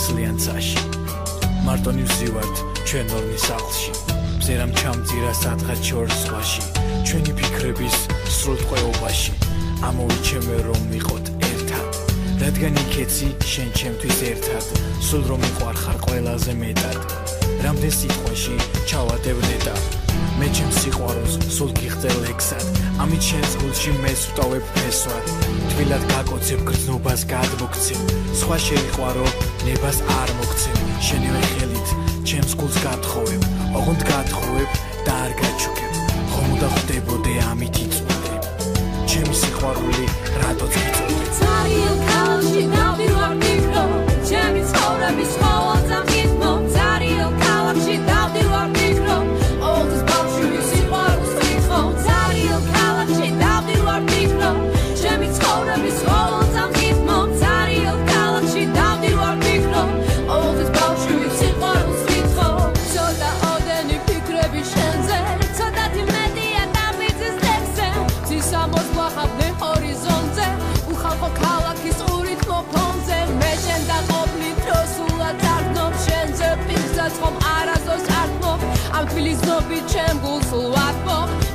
სლიან წაში მარტონი ვზივართ ჩვენ ორნი სახლში მზერამ ჩამწირა სადღაც შორს ზღვაში ჩვენი ფიქრების სრულ ტყვეობაში ამოვიჩემე რომ ვიყოთ ერთად რადგან იქეცი შენ ჩემთვის ერთად სულ რომ მიყვარხარ ყველაზე მეტად რამდენ სიტყვაში ჩავადებ ნეტა მე ჩემს სიყვარულს სულ გიხდე ლექსად ამით შენს გულში მეს ვტოვებ ფესვად თბილად გაკოცებ გრძნობას გადმოგცემ სხვა შეიყვარო ნებას არ მოგცემ შენივე ხელით ჩემს გულს გათხოვებ ოღონდ გათხოვებ და არ გაჩუქებ ხომ უნდა ხვდებოდე ამით იწვდე ჩემი სიყვარული რატოც გიწოდე Ძალიან ქალაქში დავდივარ მიკრო ჩემი ცხოვრების ყოველდღე მგითმო ძალიან ქალაქში დავდივარ მიკრო ყოველთვის ბავშვი სიყვარულს ვითხო ძალიან ქალაქში დავდივარ მიკრო ჩემი ცხოვრების ყოველდღე მგითმო ძალიან ქალაქში დავდივარ მიკრო ყოველთვის ბავშვი სიყვარულს ვითხო ცოტა ოდენი ფიქრები შენზე ცოტათი მეტია დამიწის ლექსზე ცისამოს გვახავდე ჰორიზონტზე უხალხო ქალაქის ურითმო ფონზე მე შენ დაყოფლით როსულად არდნობ შენზე პირსაც ხომ არასდროს არ თმობ ამ თბილის ნობით ჩემ გულს ვათმობ